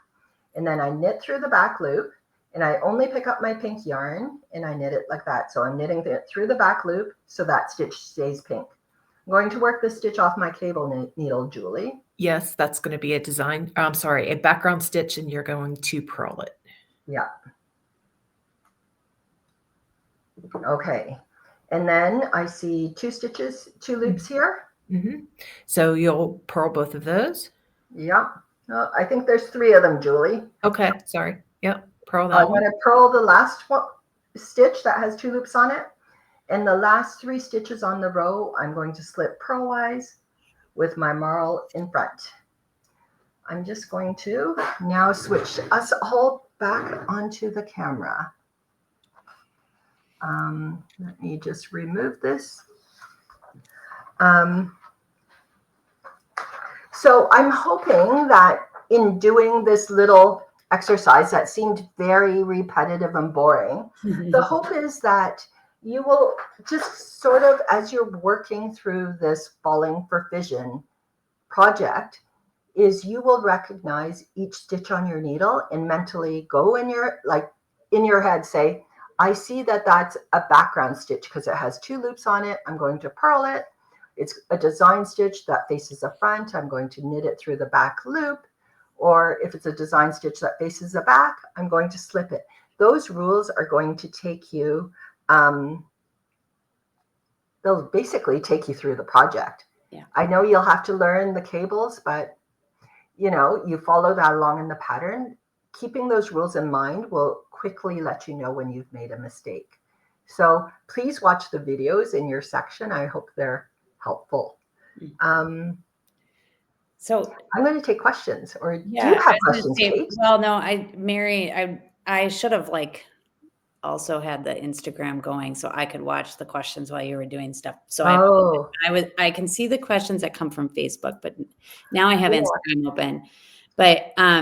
S1: and then I knit through the back loop, and I only pick up my pink yarn and I knit it like that. So I'm knitting it through the back loop so that stitch stays pink. I'm going to work this stitch off my cable needle, Julie.
S3: Yes, that's going to be a background stitch, and you're going to purl it.
S1: Yeah. Okay. And then I see 2 stitches, 2 loops here.
S3: So you'll purl both of those.
S1: Yeah. Oh, I think there's 3 of them, Julie.
S3: Okay. Sorry. Yep. Purl that
S1: I'm going to purl the last stitch that has 2 loops on it. And the last 3 stitches on the row, I'm going to slip purlwise with my marl in front. I'm just going to now switch us all back onto the camera. Let me just remove this. So I'm hoping that in doing this little exercise that seemed very repetitive and boring, the hope is that you will just sort of, as you're working through this Falling for Fission project, is you will recognize each stitch on your needle and mentally go in your head, say, I see that that's a background stitch because it has 2 loops on it. I'm going to purl it. It's a design stitch that faces the front. I'm going to knit it through the back loop. Or if it's a design stitch that faces the back, I'm going to slip it. Those rules are going to take you, they'll basically take you through the project.
S2: Yeah.
S1: I know you'll have to learn the cables, but you follow that along in the pattern. Keeping those rules in mind will quickly let you know when you've made a mistake. So please watch the videos in your section. I hope they're helpful.
S2: So
S1: I'm going to take questions, or do
S2: yeah,
S1: you have questions, Kate?
S2: well, no, Mary, I should have also had the Instagram going so I could watch the questions while you were doing stuff. So I can see the questions that come from Facebook, but now I have Instagram open. But
S1: I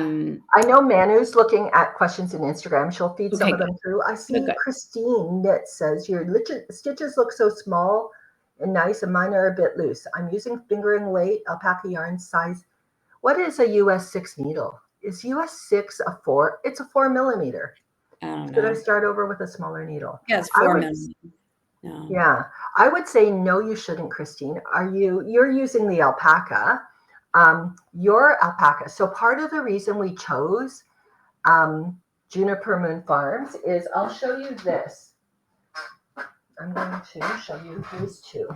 S1: know Manu's looking at questions in Instagram. She'll feed some of them through. I see Christine Knit says your stitches look so small and nice, and mine are a bit loose. I'm using fingering weight alpaca yarn size. What is a US 6 needle? Is US 6 a 4? It's a 4 millimeter.
S2: I don't know.
S1: Should I start over with a smaller needle?
S2: Yeah, it's 4 millimeter.
S1: No. Yeah, I would say no, you shouldn't, Christine. You're using the alpaca. Your alpaca. So part of the reason we chose Juniper Moon Farms is, I'll show you this. I'm going to show you these two.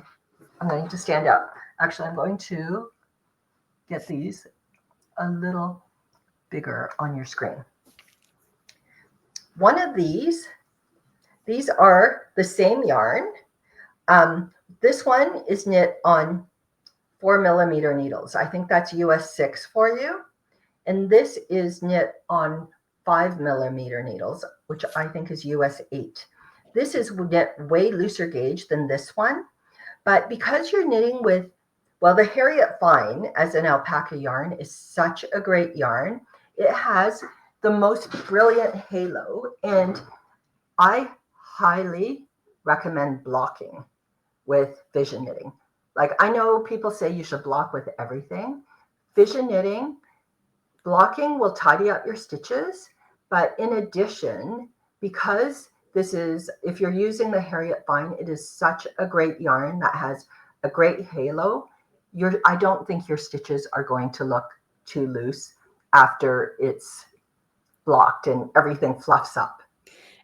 S1: I'm going to stand up. Actually, I'm going to get these a little bigger on your screen. One of these are the same yarn. This one is knit on 4 millimeter needles. I think that's US 6 for you. And this is knit on 5 millimeter needles, which I think is US 8. This is knit way looser gauge than this one. But because you're knitting with, well, the Harriet Fine as an alpaca yarn is such a great yarn. It has the most brilliant halo, and I highly recommend blocking with Fission knitting. Like, I know people say you should block with everything. Fission knitting, blocking will tidy up your stitches, but in addition, because this is, if you're using the Harriet Fine, it is such a great yarn that has a great halo. I don't think your stitches are going to look too loose after it's blocked and everything fluffs up.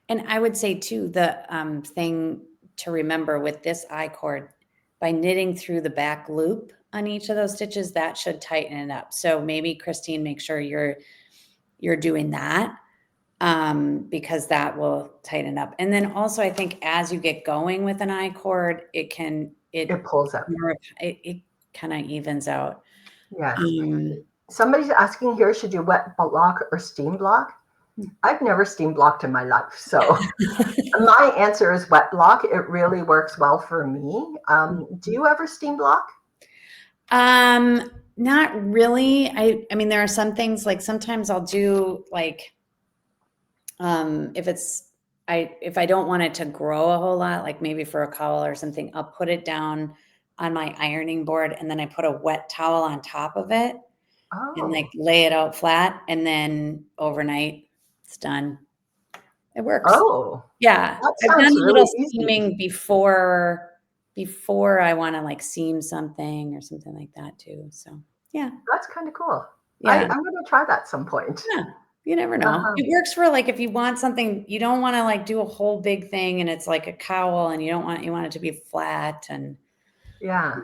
S2: And I would say too, the thing to remember with this I-cord, by knitting through the back loop on each of those stitches, that should tighten it up. So maybe, Christine, make sure you're doing that, because that will tighten up. And then also, I think as you get going with an I-cord, it
S1: pulls up.
S2: It kind of evens out.
S1: Yes. Somebody's asking here, should you wet block or steam block? I've never steam blocked in my life. So my answer is wet block. It really works well for me. Do you ever steam block?
S2: Not really. I mean, there are some things, like sometimes I'll do like, if I don't want it to grow a whole lot, like maybe for a cowl or something, I'll put it down on my ironing board and then I put a wet towel on top of it and like lay it out flat, and then overnight it's done. It works.
S1: Oh,
S2: yeah.
S1: I've done a little
S2: steaming before I want to like seam something or something like that too. So yeah,
S1: that's kind of cool.
S2: Yeah,
S1: I'm going to try that some point.
S2: Yeah, you never know. It works for like if you want something, you don't want to like do a whole big thing and it's like a cowl, and you want it to be flat, and
S1: yeah.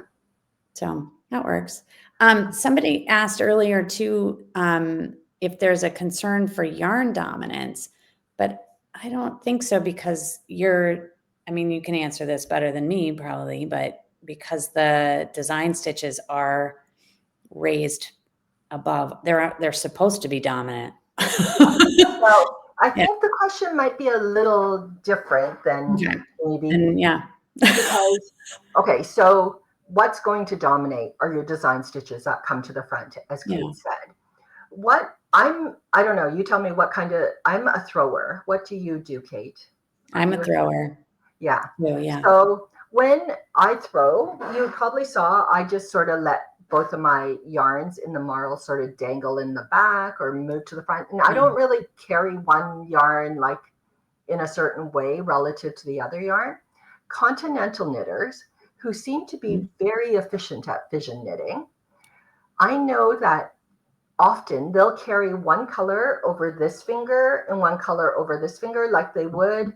S2: So that works. Somebody asked earlier too, if there's a concern for yarn dominance, but I don't think so, because you can answer this better than me probably, but because the design stitches are raised above, they're supposed to be dominant.
S1: Well, I think the question might be a little different than maybe.
S2: And yeah.
S1: Because, okay, so what's going to dominate are your design stitches that come to the front, as Kate said. I don't know, you tell me what kind of, I'm a thrower. What do you do, Kate?
S2: I'm a thrower.
S1: Yeah.
S2: Oh, yeah.
S1: So when I throw, you probably saw I just sort of let both of my yarns in the marl sort of dangle in the back or move to the front. And I don't really carry one yarn like in a certain way relative to the other yarn. Continental knitters who seem to be very efficient at fission knitting, I know that often they'll carry one color over this finger and one color over this finger like they would.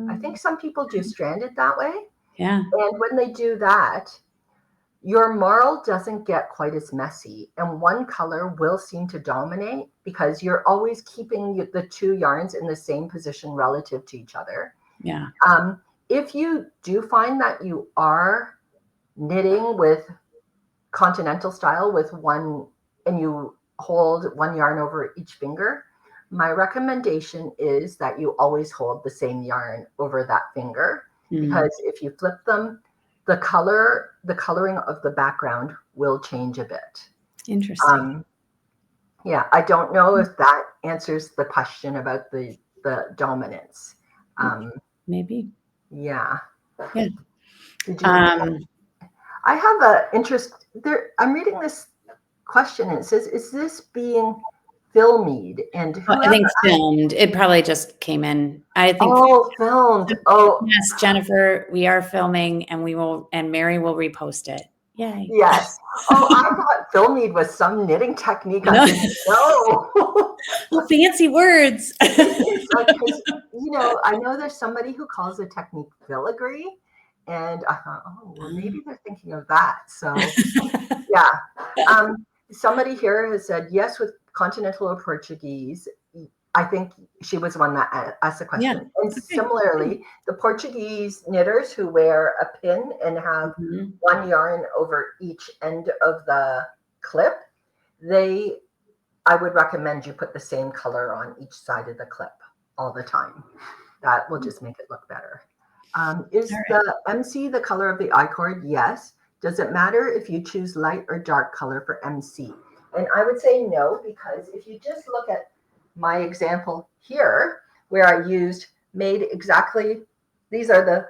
S1: I think some people do stranded that way.
S2: Yeah.
S1: And when they do that, your marl doesn't get quite as messy, and one color will seem to dominate because you're always keeping the two yarns in the same position relative to each other.
S2: Yeah.
S1: If you do find that you are knitting with continental style with one, and you hold one yarn over each finger, my recommendation is that you always hold the same yarn over that finger, because if you flip them, the coloring of the background will change a bit.
S2: Interesting.
S1: Yeah, I don't know if that answers the question about the dominance.
S2: Maybe.
S1: Yeah.
S2: Yeah.
S1: I have an interest there. I'm reading this question and it says, is this being filmed? And
S2: I think filmed. It probably just came in. I think.
S1: Oh, filmed. Oh,
S2: yes, Jennifer, we are filming, and Mary will repost it. Yay.
S1: Yes. Oh, I thought filmed was some knitting technique. I didn't know.
S2: Well, fancy words.
S1: It's like, 'cause, I know there's somebody who calls the technique filigree, and I thought, oh, well, maybe they're thinking of that. So, yeah. Somebody here has said yes with continental or Portuguese. I think she was one that asked the question. Yeah. And similarly, the Portuguese knitters who wear a pin and have one yarn over each end of the clip, I would recommend you put the same color on each side of the clip all the time. That will just make it look better. Is the MC the color of the I-cord? Yes. Does it matter if you choose light or dark color for MC? And I would say no, because if you just look at my example here, where I made exactly, these are the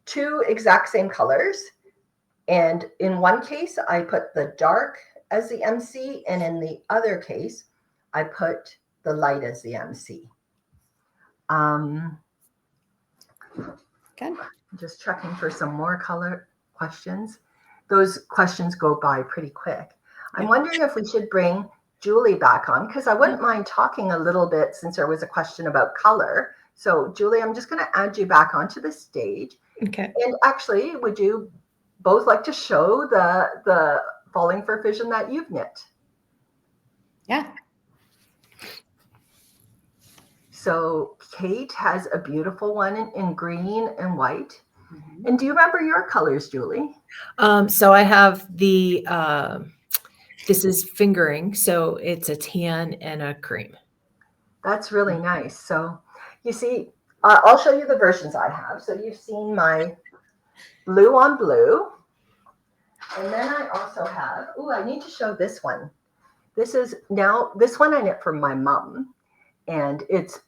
S1: two exact same colors. And in one case, I put the dark as the MC, and in the other case, I put the light as the MC.
S2: Okay.
S1: Just checking for some more color questions. Those questions go by pretty quick. I'm wondering if we should bring Julie back on, because I wouldn't mind talking a little bit since there was a question about color. So Julie, I'm just going to add you back onto the stage.
S3: Okay.
S1: And actually, would you both like to show the Falling for Fission that you've knit?
S2: Yeah.
S1: So Kate has a beautiful one in green and white. And do you remember your colors, Julie?
S3: So I have the this is fingering, so it's a tan and a cream.
S1: That's really nice. So you see, I'll show you the versions I have. So you've seen my blue on blue. And then I also have, I need to show this one. This one I knit for my mom. And it's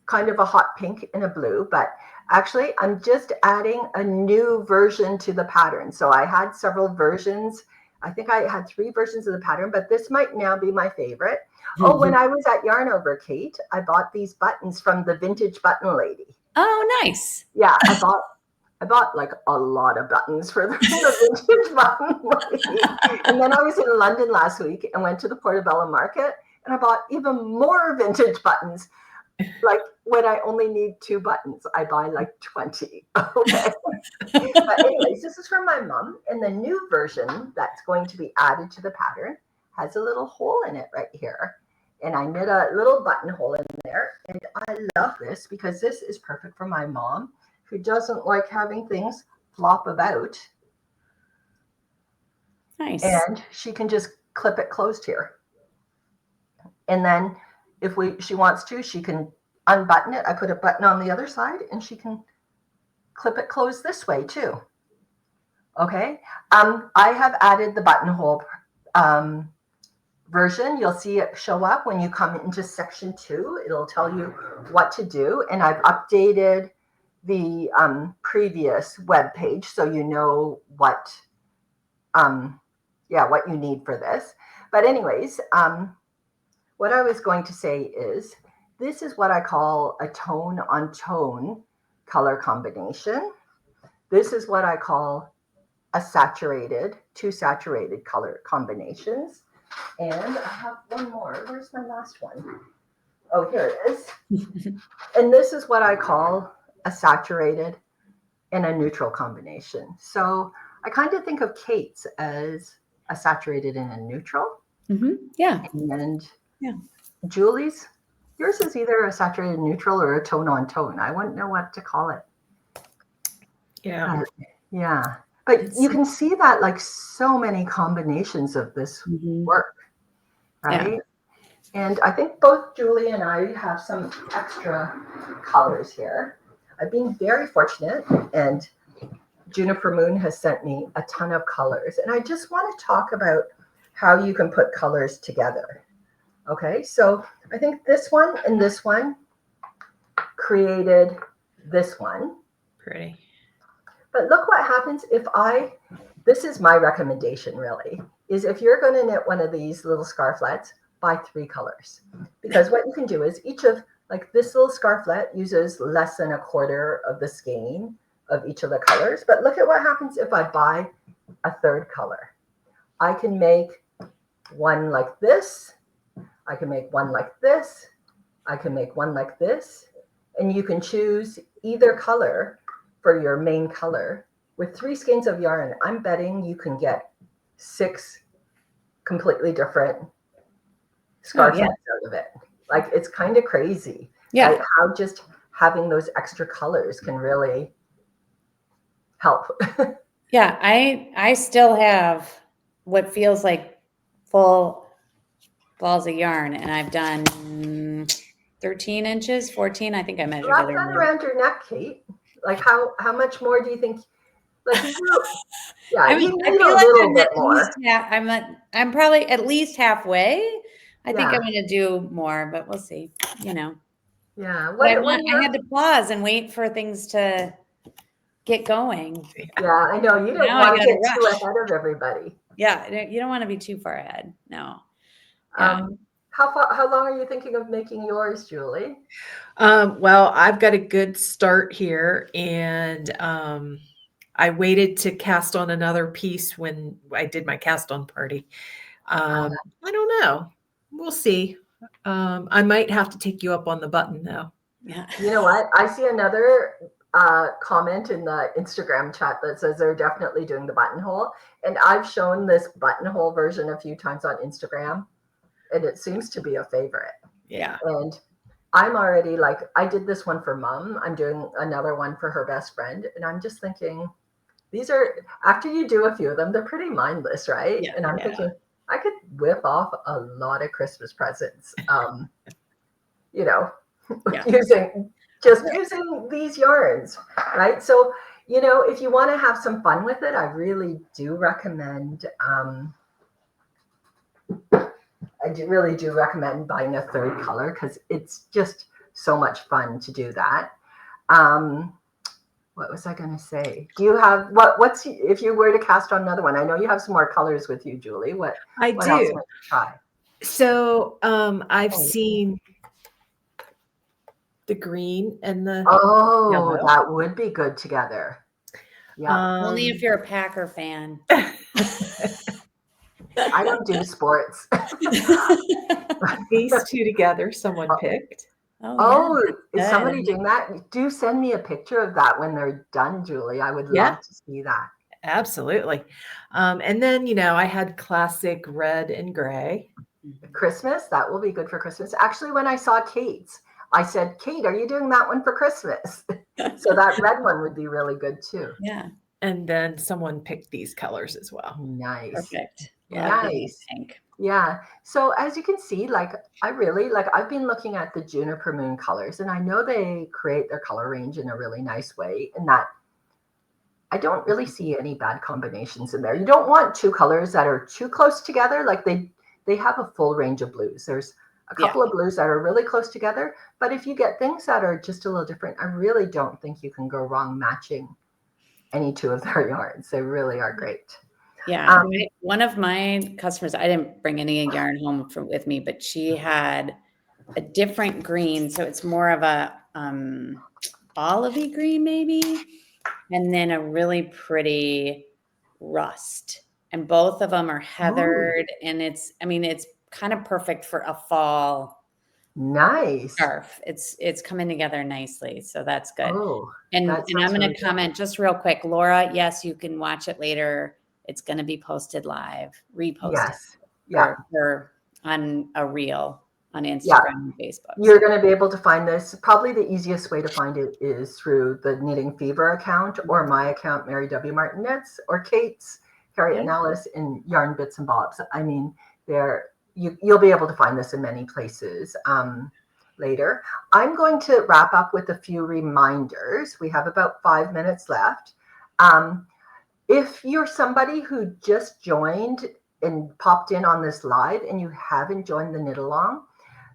S1: kind of a hot pink and a blue, but actually I'm just adding a new version to the pattern. So I had several versions. I think I had 3 versions of the pattern, but this might now be my favorite. Oh, when I was at Yarn Over, Kate, I bought these buttons from the Vintage Button Lady.
S2: Oh, nice.
S1: Yeah, I bought like a lot of buttons for the Vintage Button Lady. And then I was in London last week and went to the Portobello Market, and I bought even more vintage buttons. Like when I only need 2 buttons, I buy like 20. Okay. But anyways, this is from my mom, and the new version that's going to be added to the pattern has a little hole in it right here. And I knit a little buttonhole in there. And I love this because this is perfect for my mom, who doesn't like having things flop about.
S2: Nice.
S1: And she can just clip it closed here. And then if she wants to, she can unbutton it. I put a button on the other side, and she can clip it closed this way too. Okay. I have added the buttonhole version. You'll see it show up when you come into section 2. It'll tell you what to do. And I've updated the previous web page so you know what you need for this. But anyways, what I was going to say is this is what I call a tone on tone color combination. This is what I call a two saturated color combinations. And I have one more. Where's my last one? Oh, here it is. And this is what I call a saturated and a neutral combination. So I kind of think of Kate's as a saturated and a neutral.
S2: Yeah.
S1: And Julie's, yours is either a saturated neutral or a tone on tone. I wouldn't know what to call it.
S3: Yeah.
S1: Yeah. But you can see that like so many combinations of this work, right? Yeah. And I think both Julie and I have some extra colors here. I've been very fortunate, and Juniper Moon has sent me a ton of colors. And I just want to talk about how you can put colors together. Okay, so I think this one and this one created this one.
S3: Pretty. But
S1: look what happens if this is my recommendation really, is if you're going to knit one of these little scarflets, buy 3 colors. Because what you can do is each of, like this little scarflet uses less than a quarter of the skein of each of the colors. But look at what happens if I buy a 3rd color. I can make one like this. I can make one like this. I can make one like this. And you can choose either color for your main color. With 3 skeins of yarn, I'm betting you can get 6 completely different scarflets out of it. Like, it's kind of crazy.
S2: Yeah.
S1: Like how just having those extra colors can really help.
S2: Yeah, I still have what feels like full balls of yarn, and I've done 13 inches, 14. I think I measured
S1: Wrap
S2: it.
S1: that around your neck, Kate. Like how much more do you think? Like yeah,
S2: I mean,
S1: you
S2: I
S1: need
S2: feel
S1: a
S2: like
S1: little
S2: I'm
S1: bit
S2: at
S1: more.
S2: least I'm probably at least halfway. I think I'm going to do more, but we'll see. You know.
S1: Yeah.
S2: I had to pause and wait for things to get going.
S1: Yeah, I know. You don't want to get too ahead of everybody.
S2: Yeah, you don't want to be too far ahead. No.
S1: Yeah. How long are you thinking of making yours, Julie?
S3: Well, I've got a good start here, and I waited to cast on another piece when I did my cast on party. I don't know. We'll see. I might have to take you up on the button though.
S2: Yeah.
S1: You know what? I see another comment in the Instagram chat that says they're definitely doing the buttonhole. And I've shown this buttonhole version a few times on Instagram, and it seems to be a favorite.
S3: Yeah.
S1: And I'm already like, I did this one for Mom. I'm doing another one for her best friend. And I'm just thinking, these are, after you do a few of them, they're pretty mindless, right?
S2: Yeah,
S1: and I'm thinking, I could whip off a lot of Christmas presents, you know, using these yarns, right? So, you know, if you want to have some fun with it, I really do recommend, really do recommend buying a 3rd color, because it's just so much fun to do that. What was I going to say? Do you have what's if you were to cast on another one? I know you have some more colors with you, Julie. What
S3: do.
S1: Else might you try?
S3: So I've seen the green and the
S1: yellow. That would be good together. Yeah.
S2: Only if you're a Packer fan.
S1: I don't do sports.
S3: These 2 together, someone picked.
S1: Is somebody doing that? Do send me a picture of that when they're done, Julie. I would love to see that.
S3: Absolutely. And then, you know, I had classic red and gray.
S1: Christmas, that will be good for Christmas. Actually, when I saw Kate's, I said, Kate, are you doing that one for Christmas? So that red one would be really good too.
S2: Yeah.
S3: And then someone picked these colors as well.
S1: Nice.
S2: Perfect.
S1: Nice. Pink. Yeah. So as you can see, like I've been looking at the Juniper Moon colors, and I know they create their color range in a really nice way, and that I don't really see any bad combinations in there. You don't want 2 colors that are too close together. Like they have a full range of blues. There's a couple of blues that are really close together, but if you get things that are just a little different, I really don't think you can go wrong matching any 2 of their yarns. They really are great.
S2: Yeah. One of my customers, I didn't bring any yarn home with me, but she had a different green. So it's more of a olivey green maybe, and then a really pretty rust. And both of them are heathered. And it's kind of perfect for a fall
S1: Nice.
S2: scarf. It's coming together nicely. So that's good.
S1: Oh,
S2: And
S1: that
S2: I'm
S1: sounds
S2: going
S1: really
S2: to
S1: good.
S2: comment just real quick. Laura, yes, you can watch it later. It's going to be posted live, reposted
S1: Yes. Yeah.
S2: or on a reel on Instagram
S1: Yeah.
S2: and Facebook.
S1: You're going to be able to find this. Probably the easiest way to find it is through the Knitting Fever account or my account, MaryWMartinKnits, or Kate's, Harriet and Alice, in Yarn Bits and Bobs. I mean, you'll be able to find this in many places later. I'm going to wrap up with a few reminders. We have about 5 minutes left. If you're somebody who just joined and popped in on this live and you haven't joined the knit along,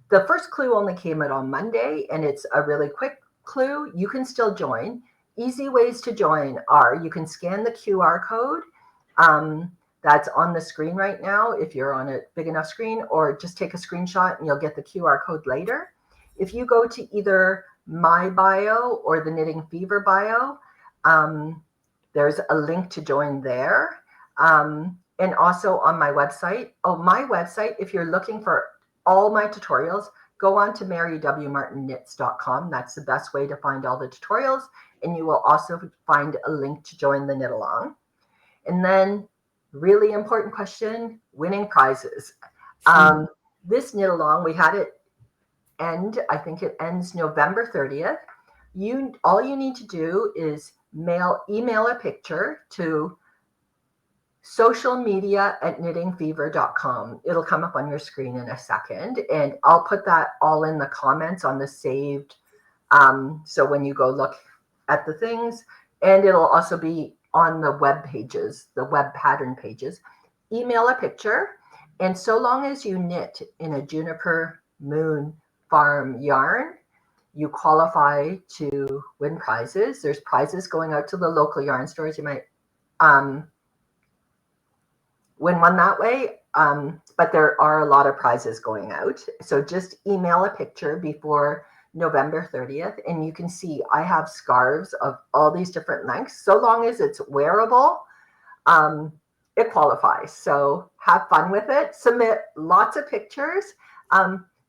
S1: the first clue only came out on Monday, and it's a really quick clue. You can still join. Easy ways to join are you can scan the QR code that's on the screen right now if you're on a big enough screen, or just take a screenshot and you'll get the QR code later. If you go to either my bio or the Knitting Fever bio, there's a link to join there. And also on my website. My website, if you're looking for all my tutorials, go on to MaryWMartinKnits.com. That's the best way to find all the tutorials. And you will also find a link to join the knit along. And then, really important question, winning prizes. This knit along, we had it end, I think it ends November 30th. All you need to do is email a picture to socialmedia@knittingfever.com. It'll come up on your screen in a second, and I'll put that all in the comments on the saved. So when you go look at the things, and it'll also be on the web pages, the web pattern pages. Email a picture, and so long as you knit in a Juniper Moon Farm yarn, you qualify to win prizes. There's prizes going out to the local yarn stores. You might win one that way, but there are a lot of prizes going out. So just email a picture before November 30th, and you can see I have scarves of all these different lengths. So long as it's wearable, it qualifies. So have fun with it. Submit lots of pictures.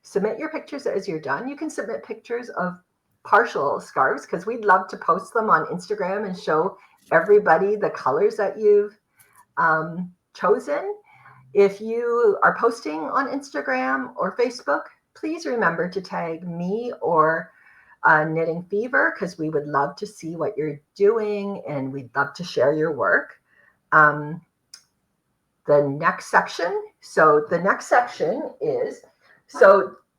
S1: Submit your pictures as you're done. You can submit pictures of partial scarves because we'd love to post them on Instagram and show everybody the colors that you've chosen. If you are posting on Instagram or Facebook, please remember to tag me or Knitting Fever, because we would love to see what you're doing and we'd love to share your work. The next section. So the next section is,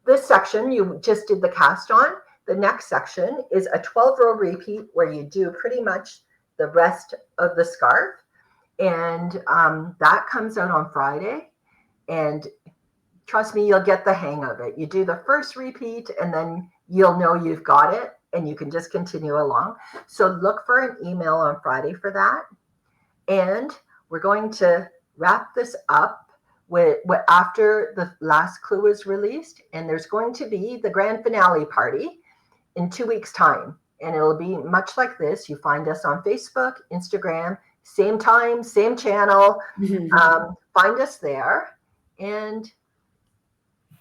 S1: this section you just did the cast on. The next section is a 12-row repeat where you do pretty much the rest of the scarf. And that comes out on Friday. And trust me, you'll get the hang of it. You do the first repeat and then you'll know you've got it and you can just continue along. So look for an email on Friday for that. And we're going to wrap this up with after the last clue is released. And there's going to be the grand finale party in 2 weeks' time. And it'll be much like this. You find us on Facebook, Instagram, same time, same channel. Find us there. And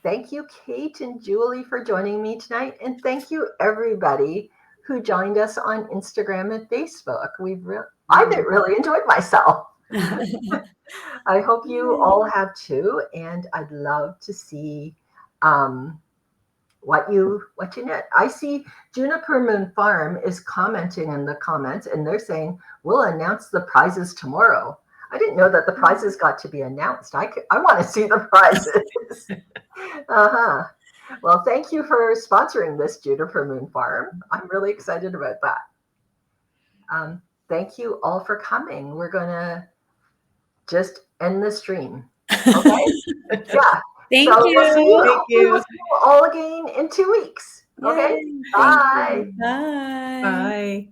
S1: thank you, Kate and Julie, for joining me tonight. And thank you, everybody who joined us on Instagram and Facebook. I've really enjoyed myself. I hope you all have too. And I'd love to see what you knit. I see Juniper Moon Farm is commenting in the comments, and they're saying, we'll announce the prizes tomorrow. I didn't know that the prizes got to be announced. I want to see the prizes. Well, thank you for sponsoring this, Juniper Moon Farm. I'm really excited about that. Thank you all for coming. We're going to just end the stream. Okay? Yeah.
S2: Thank you.
S1: We'll see you.
S3: Thank you.
S1: We'll see you all again in 2 weeks. Okay?
S2: Yay.
S1: Bye.
S2: Bye.
S3: Bye.